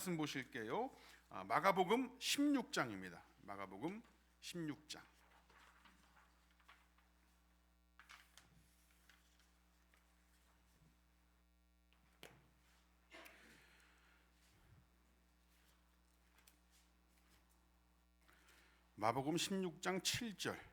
말씀 보실게요. 마가복음 16장입니다. 마가복음 16장. 마가복음 16장 7절.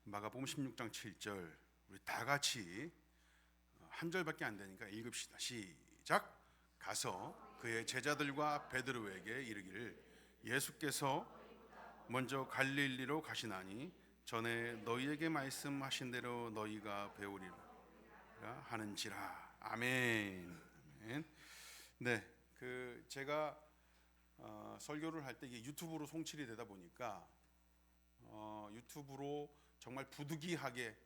마가복음 16장 7절. 우리 다 같이 한 절밖에 안 되니까 읽읍시다. 시작. 가서 그의 제자들과 베드로에게 이르기를 예수께서 먼저 갈릴리로 가시나니 전에 너희에게 말씀하신 대로 너희가 배우리라 하는지라. 아멘. 아멘. 네, 제가 설교를 할 때 이게 유튜브로 송출이 되다 보니까 유튜브로 정말 부득이하게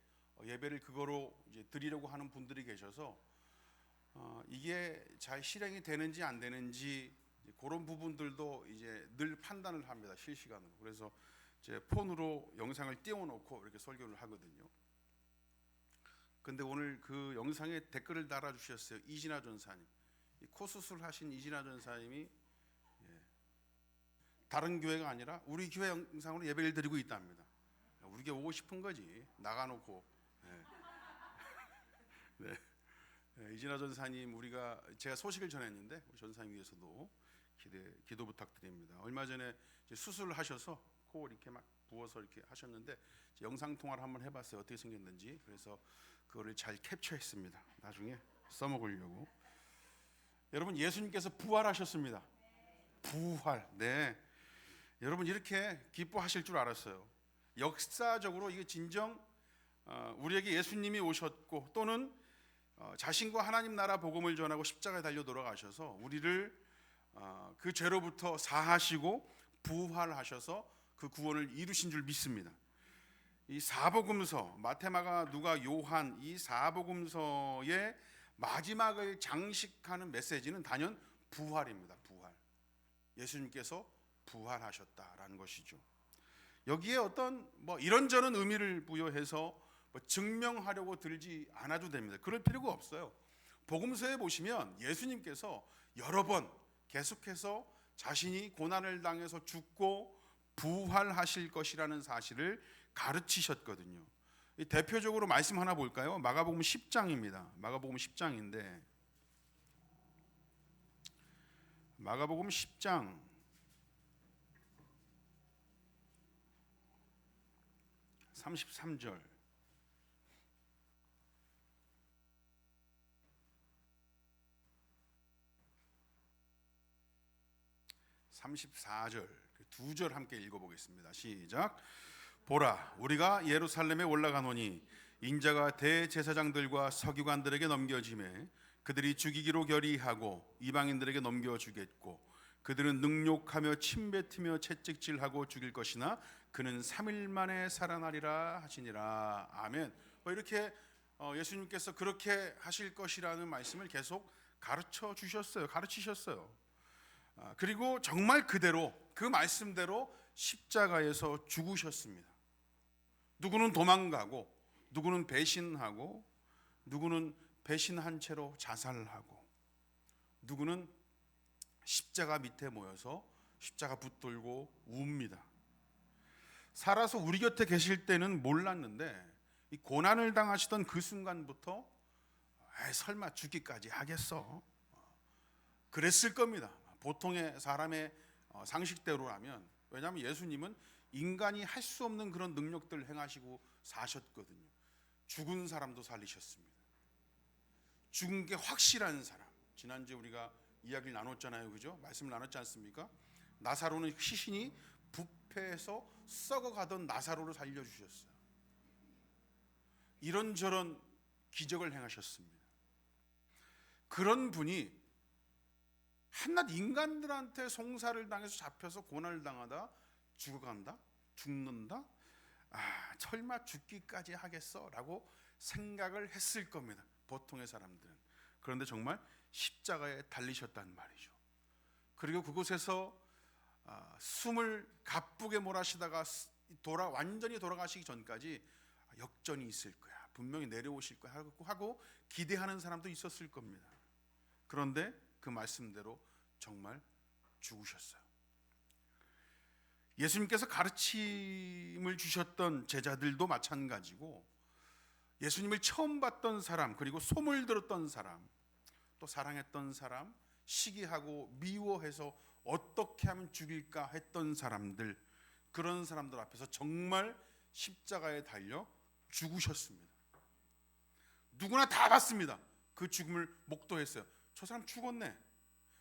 예배를 그거로 이제 드리려고 하는 분들이 계셔서 이게 잘 실행이 되는지 안 되는지 그런 부분들도 이제 늘 판단을 합니다, 실시간으로. 그래서 제 폰으로 영상을 띄워놓고 이렇게 설교를 하거든요. 근데 오늘 그 영상에 댓글을 달아주셨어요. 이진아 전사님, 코 수술하신 이진아 전사님이 다른 교회가 아니라 우리 교회 영상으로 예배를 드리고 있답니다. 우리 교회 오고 싶은 거지, 나가놓고. 네. 네. 이진아 전사님, 제가 소식을 전했는데 우리 전사님 위해서도 기도 부탁드립니다. 얼마 전에 수술을 하셔서 코 이렇게 막 부어서 이렇게 하셨는데 영상 통화를 한번 해봤어요. 어떻게 생겼는지. 그래서 그거를 잘 캡처했습니다. 나중에 써먹으려고. 여러분, 예수님께서 부활하셨습니다. 부활. 네. 여러분, 이렇게 기뻐하실 줄 알았어요. 역사적으로 이게 진정 우리에게 예수님이 오셨고 또는 자신과 하나님 나라 복음을 전하고 십자가에 달려 돌아가셔서 우리를 그 죄로부터 사하시고 부활하셔서 그 구원을 이루신 줄 믿습니다. 이 사복음서 마태, 마가, 누가, 요한 이 사복음서의 마지막을 장식하는 메시지는 단연 부활입니다. 부활. 예수님께서 부활하셨다라는 것이죠. 여기에 어떤 이런저런 의미를 부여해서 증명하려고 들지 않아도 됩니다. 그럴 필요가 없어요. 복음서에 보시면 예수님께서 여러 번 계속해서 자신이 고난을 당해서 죽고 부활하실 것이라는 사실을 가르치셨거든요. 대표적으로 말씀 하나 볼까요? 마가복음 10장입니다. 마가복음 10장인데 마가복음 10장 33절. 34절, 두 절 함께 읽어보겠습니다. 시작. 보라, 우리가 예루살렘에 올라가노니 인자가 대제사장들과 서기관들에게 넘겨지매 그들이 죽이기로 결의하고 이방인들에게 넘겨주겠고 그들은 능욕하며 침뱉으며 채찍질하고 죽일 것이나 그는 3일 만에 살아나리라 하시니라. 아멘. 이렇게 예수님께서 그렇게 하실 것이라는 말씀을 계속 가르치셨어요. 그리고 정말 그대로 그 말씀대로 십자가에서 죽으셨습니다. 누구는 도망가고 누구는 배신하고 누구는 배신한 채로 자살하고 누구는 십자가 밑에 모여서 십자가 붙들고 웁니다. 살아서 우리 곁에 계실 때는 몰랐는데 이 고난을 당하시던 그 순간부터 설마 죽기까지 하겠어? 그랬을 겁니다. 보통의 사람의 상식대로라면. 왜냐하면 예수님은 인간이 할 수 없는 그런 능력들을 행하시고 사셨거든요. 죽은 사람도 살리셨습니다. 죽은 게 확실한 사람. 지난주에 우리가 이야기를 나눴잖아요, 그죠? 말씀을 나눴지 않습니까? 나사로는 시신이 부패해서 썩어가던 나사로를 살려주셨어요. 이런저런 기적을 행하셨습니다. 그런 분이 한낱 인간들한테 송사를 당해서 잡혀서 고난을 당하다 죽어간다? 죽는다? 설마 죽기까지 하겠어? 라고 생각을 했을 겁니다, 보통의 사람들은. 그런데 정말 십자가에 달리셨단 말이죠. 그리고 그곳에서 숨을 가쁘게 몰아쉬다가 완전히 돌아가시기 전까지 역전이 있을 거야, 분명히 내려오실 거야 하고 기대하는 사람도 있었을 겁니다. 그런데 그 말씀대로 정말 죽으셨어요. 예수님께서 가르침을 주셨던 제자들도 마찬가지고, 예수님을 처음 봤던 사람, 그리고 소문을 들었던 사람, 또 사랑했던 사람, 시기하고 미워해서 어떻게 하면 죽일까 했던 사람들, 그런 사람들 앞에서 정말 십자가에 달려 죽으셨습니다. 누구나 다 봤습니다. 그 죽음을 목도했어요. 저 사람 죽었네,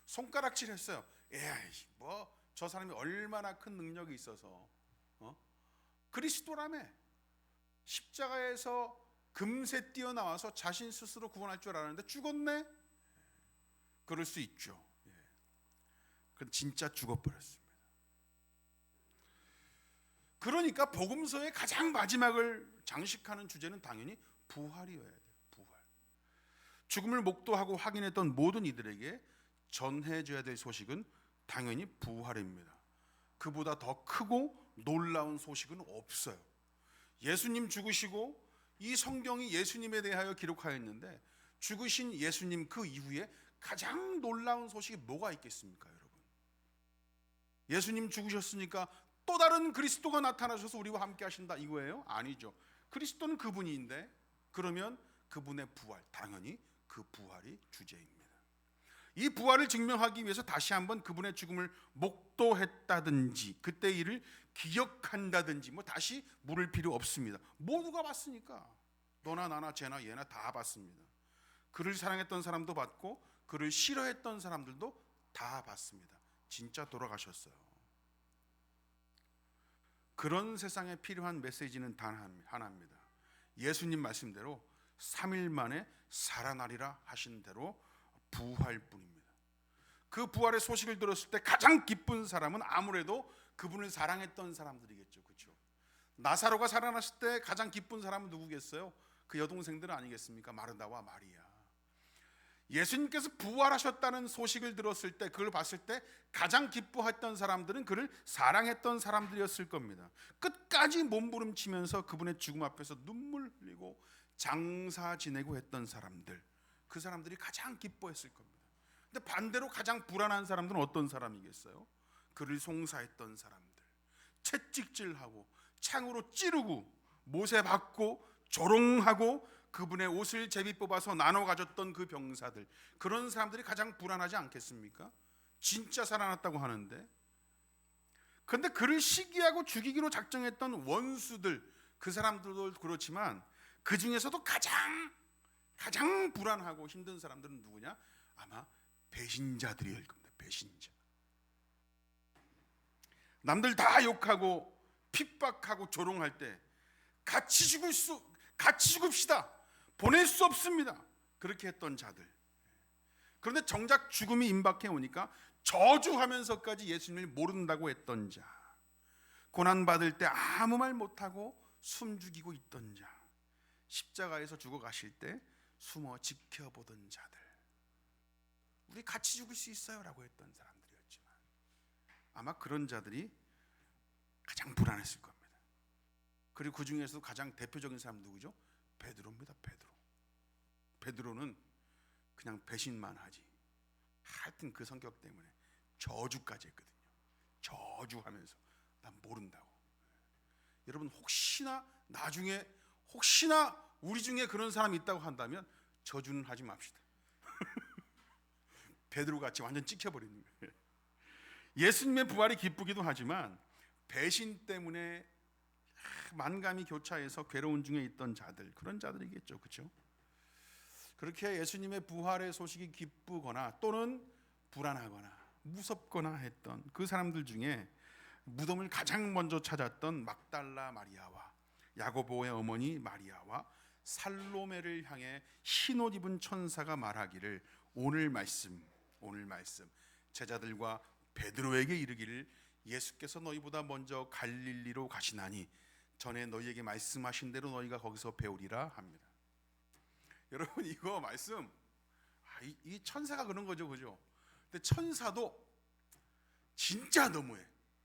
손가락질했어요. 에이, 뭐 저 사람이 얼마나 큰 능력이 있어서 그리스도라며 십자가에서 금세 뛰어나와서 자신 스스로 구원할 줄 알았는데 죽었네. 그럴 수 있죠. 그런데 진짜 죽어버렸습니다. 그러니까 복음서의 가장 마지막을 장식하는 주제는 당연히 부활이어야 돼요. 부활. 죽음을 목도하고 확인했던 모든 이들에게 전해줘야 될 소식은 당연히 부활입니다. 그보다 더 크고 놀라운 소식은 없어요. 예수님 죽으시고, 이 성경이 예수님에 대하여 기록하였는데, 죽으신 예수님 그 이후에 가장 놀라운 소식이 뭐가 있겠습니까, 여러분? 예수님 죽으셨으니까 또 다른 그리스도가 나타나셔서 우리와 함께 하신다 이거예요? 아니죠. 그리스도는 그분인데, 그러면 그분의 부활, 당연히 그 부활이 주제입니다. 이 부활을 증명하기 위해서 다시 한번 그분의 죽음을 목도했다든지, 그때 일을 기억한다든지 뭐 다시 물을 필요 없습니다. 모두가 봤으니까. 너나 나나 쟤나 얘나 다 봤습니다. 그를 사랑했던 사람도 봤고, 그를 싫어했던 사람들도 다 봤습니다. 진짜 돌아가셨어요. 그런 세상에 필요한 메시지는 단 하나입니다. 예수님 말씀대로 3일 만에 살아나리라 하신 대로 부활뿐입니다. 그 부활의 소식을 들었을 때 가장 기쁜 사람은 아무래도 그분을 사랑했던 사람들이겠죠. 그렇죠? 나사로가 살아났을 때 가장 기쁜 사람은 누구겠어요? 그 여동생들 아니겠습니까? 마르다와 마리아. 예수님께서 부활하셨다는 소식을 들었을 때, 그걸 봤을 때 가장 기뻐했던 사람들은 그를 사랑했던 사람들이었을 겁니다. 끝까지 몸부림치면서 그분의 죽음 앞에서 눈물 흘리고 장사 지내고 했던 사람들, 그 사람들이 가장 기뻐했을 겁니다. 근데 반대로 가장 불안한 사람들은 어떤 사람이겠어요? 그를 송사했던 사람들, 채찍질하고 창으로 찌르고 못에 박고 조롱하고 그분의 옷을 제비 뽑아서 나눠 가졌던 그 병사들, 그런 사람들이 가장 불안하지 않겠습니까? 진짜 살아났다고 하는데. 그런데 그를 시기하고 죽이기로 작정했던 원수들, 그 사람들도 그렇지만 그 중에서도 가장 불안하고 힘든 사람들은 누구냐? 아마 배신자들이일 겁니다. 배신자. 남들 다 욕하고 핍박하고 조롱할 때 같이 죽읍시다, 보낼 수 없습니다, 그렇게 했던 자들. 그런데 정작 죽음이 임박해 오니까 저주하면서까지 예수님을 모른다고 했던 자, 고난받을 때 아무 말 못하고 숨죽이고 있던 자, 십자가에서 죽어가실 때 숨어 지켜보던 자들, 우리 같이 죽을 수 있어요 라고 했던 사람들이었지만 아마 그런 자들이 가장 불안했을 겁니다. 그리고 그 중에서도 가장 대표적인 사람 누구죠? 베드로입니다. 베드로는 그냥 배신만 하지, 하여튼 그 성격 때문에 저주까지 했거든요. 저주하면서 난 모른다고. 여러분, 혹시나 나중에 우리 중에 그런 사람이 있다고 한다면 저주는 하지 맙시다. 베드로같이 완전 찍혀버리는 거예요. 예수님의 부활이 기쁘기도 하지만 배신 때문에 만감이 교차해서 괴로운 중에 있던 자들, 그런 자들이겠죠. 그렇죠? 그렇게 예수님의 부활의 소식이 기쁘거나 또는 불안하거나 무섭거나 했던 그 사람들 중에 무덤을 가장 먼저 찾았던 막달라 마리아와 야고보의 어머니 마리아와 살로메를 향해 흰옷 입은 천사가 말하기를 오늘 말씀 제자들과 베드로에게 이르기를 예수께서 너희보다 먼저 갈릴리로 가시나니 전에 너희에게 말씀하신 대로 너희가 거기서 배우리라 합니다. 여러분, 이거 말씀, 이 천사가 그런 거죠, 그죠? 근데 천사도 진짜 너무해.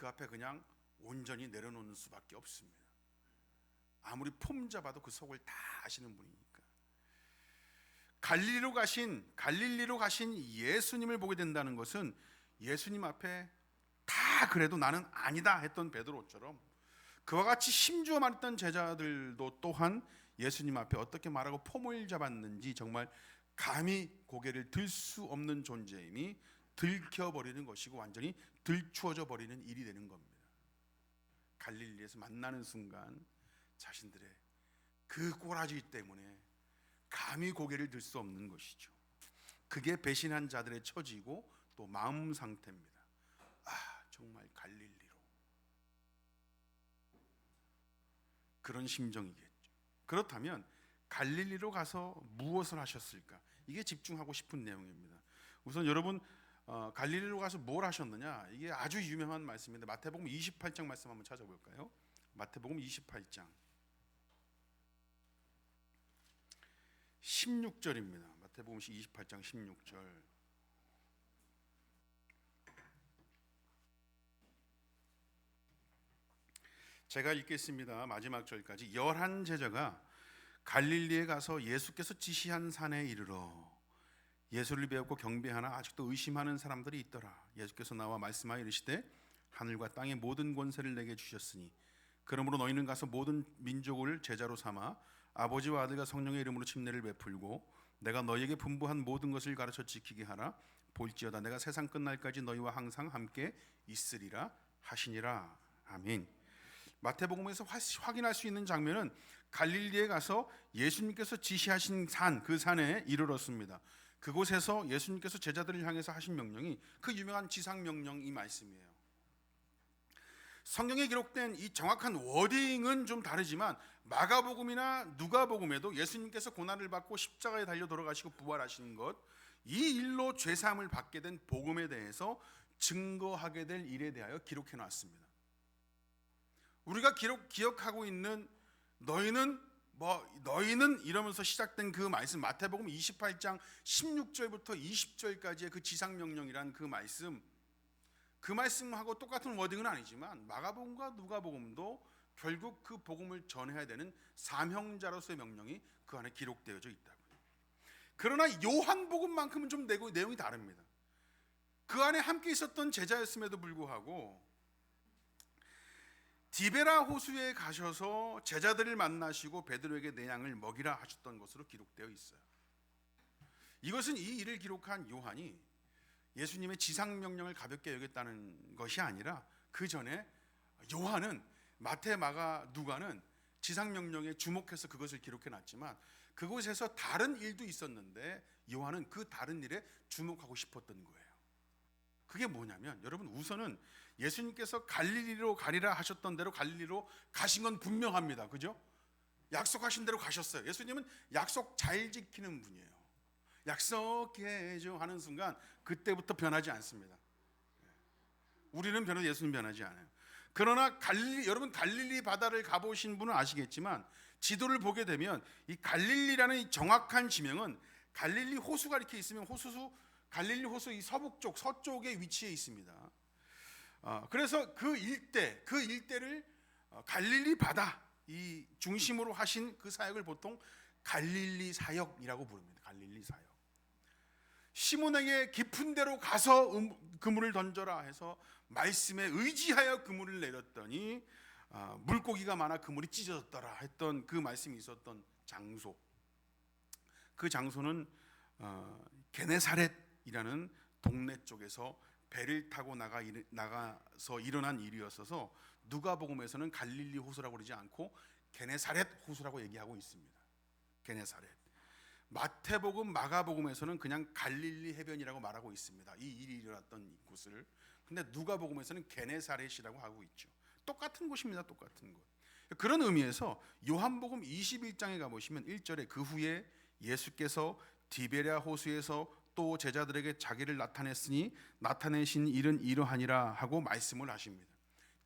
그 앞에 그냥 온전히 내려놓는 수밖에 없습니다. 아무리 폼 잡아도 그 속을 다 아시는 분이니까. 갈릴리로 가신 예수님을 보게 된다는 것은 예수님 앞에 다 그래도 나는 아니다 했던 베드로처럼 그와 같이 심주어 말했던 제자들도 또한 예수님 앞에 어떻게 말하고 폼을 잡았는지 정말 감히 고개를 들 수 없는 존재임이 들켜버리는 것이고 완전히 들추어져 버리는 일이 되는 겁니다. 갈릴리에서 만나는 순간 자신들의 그 꼬라지 때문에 감히 고개를 들 수 없는 것이죠. 그게 배신한 자들의 처지고 또 마음 상태입니다. 정말 갈릴리로 그런 심정이겠죠. 그렇다면 갈릴리로 가서 무엇을 하셨을까? 이게 집중하고 싶은 내용입니다. 우선 여러분 갈릴리로 가서 뭘 하셨느냐? 이게 아주 유명한 말씀인데 마태복음 28장 말씀 한번 찾아볼까요? 마태복음 28장 16절입니다. 마태복음 28장 16절. 제가 읽겠습니다. 마지막 절까지. 11 제자가 갈릴리에 가서 예수께서 지시한 산에 이르러 예수를 배웠고 경배하나 아직도 의심하는 사람들이 있더라. 예수께서 나와 말씀하여 이르시되 하늘과 땅의 모든 권세를 내게 주셨으니 그러므로 너희는 가서 모든 민족을 제자로 삼아 아버지와 아들과 성령의 이름으로 침례를 베풀고 내가 너희에게 분부한 모든 것을 가르쳐 지키게 하라. 볼지어다 내가 세상 끝날까지 너희와 항상 함께 있으리라 하시니라. 아멘. 마태복음에서 확인할 수 있는 장면은 갈릴리에 가서 예수님께서 지시하신 산, 그 산에 이르렀습니다. 그곳에서 예수님께서 제자들을 향해서 하신 명령이 그 유명한 지상명령 이 말씀이에요. 성경에 기록된 이 정확한 워딩은 좀 다르지만 마가복음이나 누가복음에도 예수님께서 고난을 받고 십자가에 달려 돌아가시고 부활하신 것, 이 일로 죄사함을 받게 된 복음에 대해서 증거하게 될 일에 대하여 기록해 놨습니다. 우리가 기억하고 있는 너희는 이러면서 시작된 그 말씀, 마태복음 28장 16절부터 20절까지의 그 지상명령이란 그 말씀하고 똑같은 워딩은 아니지만 마가복음과 누가복음도 결국 그 복음을 전해야 되는 사명자로서의 명령이 그 안에 기록되어져 있다고요. 그러나 요한복음만큼은 좀 내용이 다릅니다. 그 안에 함께 있었던 제자였음에도 불구하고 디베라 호수에 가셔서 제자들을 만나시고 베드로에게 내 양을 먹이라 하셨던 것으로 기록되어 있어요. 이것은 이 일을 기록한 요한이 예수님의 지상명령을 가볍게 여겼다는 것이 아니라 그 전에 요한은 마태, 마가, 누가는 지상명령에 주목해서 그것을 기록해 놨지만 그곳에서 다른 일도 있었는데 요한은 그 다른 일에 주목하고 싶었던 거예요. 그게 뭐냐면 여러분 우선은 예수님께서 갈릴리로 가리라 하셨던 대로 갈릴리로 가신 건 분명합니다. 그죠? 약속하신 대로 가셨어요. 예수님은 약속 잘 지키는 분이에요. 약속해줘 하는 순간 그때부터 변하지 않습니다. 우리는 변해도 예수님 변하지 않아요. 그러나 여러분 갈릴리 바다를 가보신 분은 아시겠지만 지도를 보게 되면 이 갈릴리라는 이 정확한 지명은 갈릴리 호수가 이렇게 있으면 갈릴리 호수 이 서쪽에 위치해 있습니다. 그래서 그 일대를 갈릴리 바다 이 중심으로 하신 그 사역을 보통 갈릴리 사역이라고 부릅니다. 갈릴리 사역. 시몬에게 깊은 데로 가서 그물을 던져라 해서 말씀에 의지하여 그물을 내렸더니 물고기가 많아 그물이 찢어졌더라 했던 그 말씀이 있었던 장소. 그 장소는 게네사렛이라는 동네 쪽에서 배를 타고 나가서 일어난 일이었어서 누가복음에서는 갈릴리 호수라고 그러지 않고 게네사렛 호수라고 얘기하고 있습니다. 게네사렛. 마태복음, 마가복음에서는 그냥 갈릴리 해변이라고 말하고 있습니다. 이 일이 일어났던 곳을. 근데 누가복음에서는 게네사렛이라고 하고 있죠. 똑같은 곳입니다. 똑같은 곳. 그런 의미에서 요한복음 21장에 가보시면 1절에 그 후에 예수께서 디베랴 호수에서 또 제자들에게 자기를 나타냈으니 나타내신 일은 이러하니라 하고 말씀을 하십니다.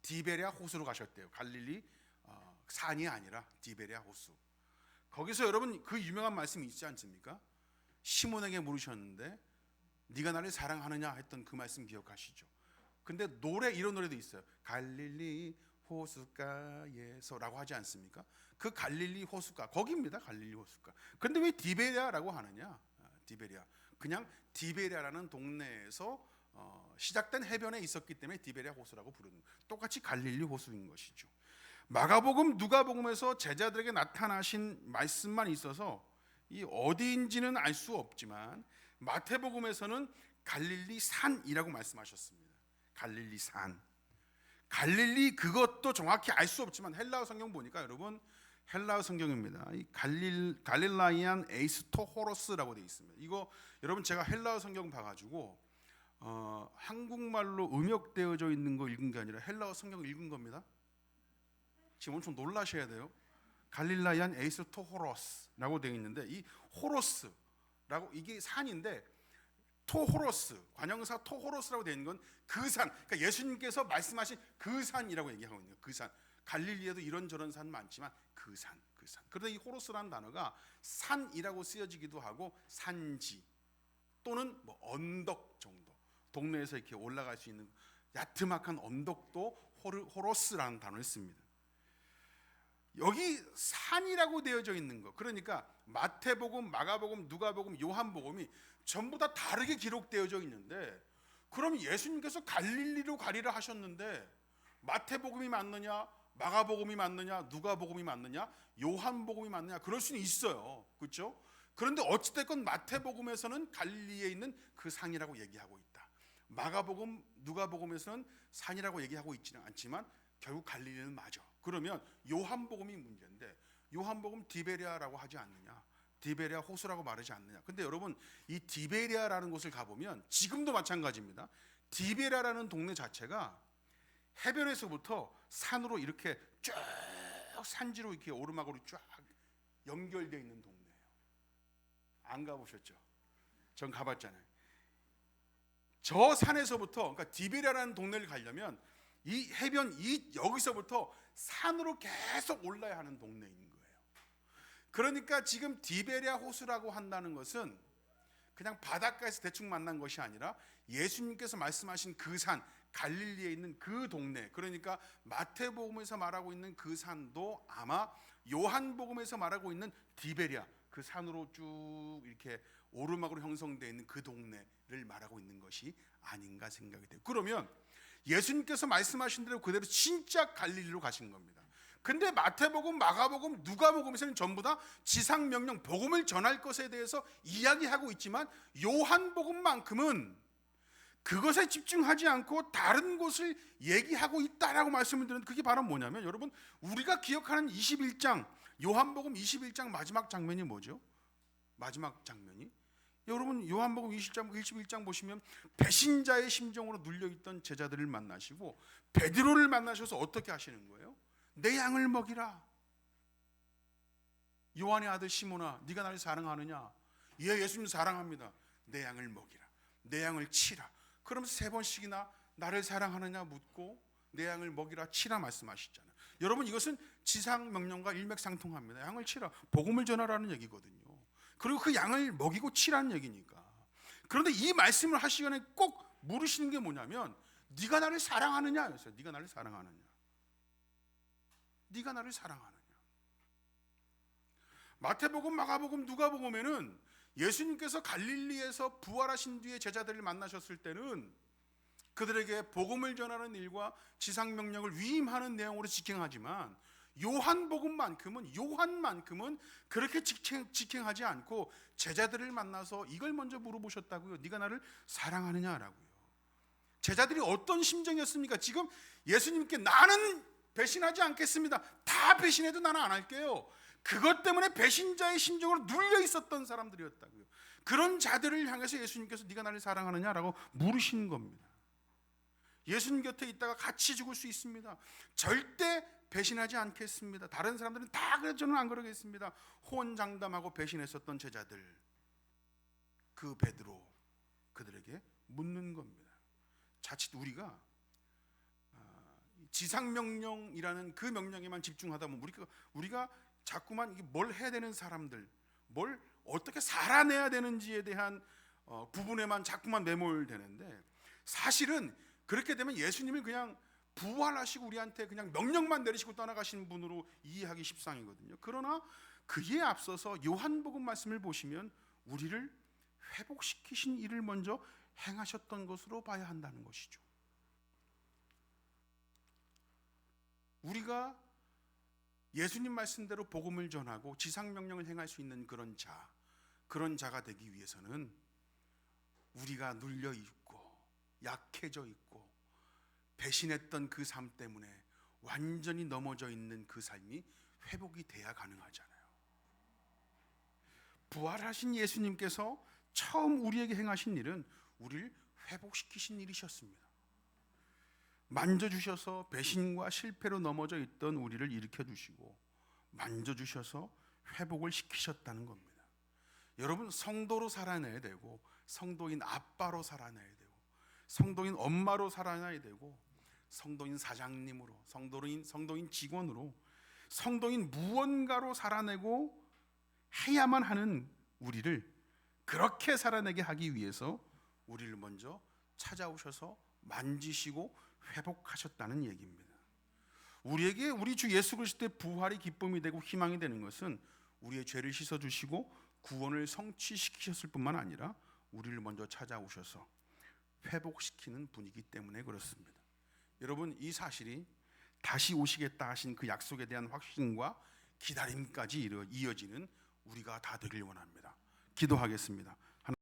디베랴 호수로 가셨대요. 갈릴리 산이 아니라 디베랴 호수. 거기서 여러분 그 유명한 말씀이 있지 않습니까? 시몬에게 물으셨는데 네가 나를 사랑하느냐 했던 그 말씀 기억하시죠? 근데 노래 이런 노래도 있어요. 갈릴리 호숫가에서라고 하지 않습니까? 그 갈릴리 호숫가 거기입니다. 갈릴리 호숫가. 그런데 왜 디베랴라고 하느냐? 디베랴. 그냥 디베랴라는 동네에서 시작된 해변에 있었기 때문에 디베랴 호수라고 부르는 거예요. 똑같이 갈릴리 호수인 것이죠. 마가복음, 누가복음에서 제자들에게 나타나신 말씀만 있어서 이 어디인지는 알 수 없지만 마태복음에서는 갈릴리 산이라고 말씀하셨습니다. 갈릴리 산. 갈릴리 그것도 정확히 알 수 없지만 헬라어 성경 보니까 여러분 헬라어 성경입니다. 이 갈릴라이안 에이스토호로스라고 되어 있습니다. 이거 여러분 제가 헬라어 성경 봐가지고 한국말로 음역되어져 있는 거 읽은 게 아니라 헬라어 성경 읽은 겁니다. 지금 엄청 놀라셔야 돼요. 갈릴라이안 에이스토호로스라고 되어 있는데 이 호로스라고 이게 산인데 토호로스 관형사 토호로스라고 되어 있는 건 그 산. 그러니까 예수님께서 말씀하신 그 산이라고 얘기하고 있는 거예요. 그 산. 갈릴리에도 이런저런 산 많지만 그 산. 그런데 이 호로스라는 단어가 산이라고 쓰여지기도 하고 산지 또는 뭐 언덕 정도. 동네에서 이렇게 올라갈 수 있는 야트막한 언덕도 호로스라는 단어를 씁니다. 여기 산이라고 되어져 있는 거. 그러니까 마태복음, 마가복음, 누가복음, 요한복음이 전부 다 다르게 기록되어져 있는데 그럼 예수님께서 갈릴리로 가리라 하셨는데 마태복음이 맞느냐, 마가복음이 맞느냐, 누가복음이 맞느냐, 요한복음이 맞느냐 그럴 수는 있어요. 그렇죠? 그런데 어찌됐건 마태복음에서는 갈릴리에 있는 그 산이라고 얘기하고 있다. 마가복음, 누가복음에서는 산이라고 얘기하고 있지는 않지만 결국 갈릴리는 맞아. 그러면 요한복음이 문제인데 요한복음 디베랴라고 하지 않느냐, 디베랴 호수라고 말하지 않느냐. 근데 여러분 이 디베랴라는 곳을 가보면 지금도 마찬가지입니다. 디베랴라는 동네 자체가 해변에서부터 산으로 이렇게 쭉 산지로 이렇게 오르막으로 쫙 연결되어 있는 동네예요. 안 가보셨죠? 전 가봤잖아요. 저 산에서부터 그러니까 디베랴라는 동네를 가려면 이 해변 여기서부터 산으로 계속 올라야 하는 동네인 거예요. 그러니까 지금 디베랴 호수라고 한다는 것은 그냥 바닷가에서 대충 만난 것이 아니라 예수님께서 말씀하신 그 산, 갈릴리에 있는 그 동네, 그러니까 마태복음에서 말하고 있는 그 산도 아마 요한복음에서 말하고 있는 디베랴 그 산으로 쭉 이렇게 오르막으로 형성되어 있는 그 동네를 말하고 있는 것이 아닌가 생각이 돼요. 그러면 예수님께서 말씀하신 대로 그대로 진짜 갈릴리로 가신 겁니다. 근데 마태복음, 마가복음, 누가복음에서는 전부 다 지상명령, 복음을 전할 것에 대해서 이야기하고 있지만 요한복음만큼은 그것에 집중하지 않고 다른 곳을 얘기하고 있다라고 말씀을 드렸는데 그게 바로 뭐냐면 여러분 우리가 기억하는 21장 요한복음 21장 마지막 장면이 뭐죠? 마지막 장면이 여러분 요한복음 21장 보시면 배신자의 심정으로 눌려있던 제자들을 만나시고 베드로를 만나셔서 어떻게 하시는 거예요? 내 양을 먹이라. 요한의 아들 시몬아 네가 나를 사랑하느냐? 예, 예수님 사랑합니다. 내 양을 먹이라. 내 양을 치라. 그러면서 3번씩이나 나를 사랑하느냐 묻고 내 양을 먹이라 치라 말씀하시잖아요. 여러분 이것은 지상 명령과 일맥상통합니다. 양을 치라. 복음을 전하라는 얘기거든요. 그리고 그 양을 먹이고 치라는 얘기니까. 그런데 이 말씀을 하시기 전에 꼭 물으시는 게 뭐냐면 네가 나를 사랑하느냐? 그래서 네가 나를 사랑하느냐? 네가 나를 사랑하느냐? 마태복음, 마가복음, 누가복음에는 예수님께서 갈릴리에서 부활하신 뒤에 제자들을 만나셨을 때는 그들에게 복음을 전하는 일과 지상명령을 위임하는 내용으로 직행하지만 요한만큼은 그렇게 직행하지 않고 제자들을 만나서 이걸 먼저 물어보셨다고요. 네가 나를 사랑하느냐라고요. 제자들이 어떤 심정이었습니까? 지금 예수님께 나는 배신하지 않겠습니다. 다 배신해도 나는 안 할게요. 그것 때문에 배신자의 심정으로 눌려 있었던 사람들이었다고요. 그런 자들을 향해서 예수님께서 네가 나를 사랑하느냐라고 물으시는 겁니다. 예수님 곁에 있다가 같이 죽을 수 있습니다. 절대 배신하지 않겠습니다. 다른 사람들은 다 그래도 저는 안 그러겠습니다. 호언장담하고 배신했었던 제자들, 그 베드로 그들에게 묻는 겁니다. 자칫 우리가 지상명령이라는 그 명령에만 집중하다 보면 우리가 자꾸만 이게 뭘 해야 되는 사람들, 뭘 어떻게 살아내야 되는지에 대한 부분에만 자꾸만 매몰되는데 사실은 그렇게 되면 예수님이 그냥 부활하시고 우리한테 그냥 명령만 내리시고 떠나가신 분으로 이해하기 십상이거든요. 그러나 그에 앞서서 요한복음 말씀을 보시면 우리를 회복시키신 일을 먼저 행하셨던 것으로 봐야 한다는 것이죠. 우리가 예수님 말씀대로 복음을 전하고 지상명령을 행할 수 있는 그런 자가 되기 위해서는 우리가 눌려있고 약해져 있고 배신했던 그 삶 때문에 완전히 넘어져 있는 그 삶이 회복이 돼야 가능하잖아요. 부활하신 예수님께서 처음 우리에게 행하신 일은 우리를 회복시키신 일이셨습니다. 만져주셔서 배신과 실패로 넘어져 있던 우리를 일으켜주시고 만져주셔서 회복을 시키셨다는 겁니다. 여러분, 성도로 살아내야 되고 성도인 아빠로 살아내야 되고 성도인 엄마로 살아내야 되고 성도인 사장님으로 성도인 직원으로 성도인 무언가로 살아내고 해야만 하는 우리를 그렇게 살아내게 하기 위해서 우리를 먼저 찾아오셔서 만지시고 회복하셨다는 얘기입니다. 우리에게 우리 주 예수 그리스도의 부활이 기쁨이 되고 희망이 되는 것은 우리의 죄를 씻어주시고 구원을 성취시키셨을 뿐만 아니라 우리를 먼저 찾아오셔서 회복시키는 분이기 때문에 그렇습니다. 여러분, 이 사실이 다시 오시겠다 하신 그 약속에 대한 확신과 기다림까지 이어지는 우리가 다 되길 원합니다. 기도하겠습니다.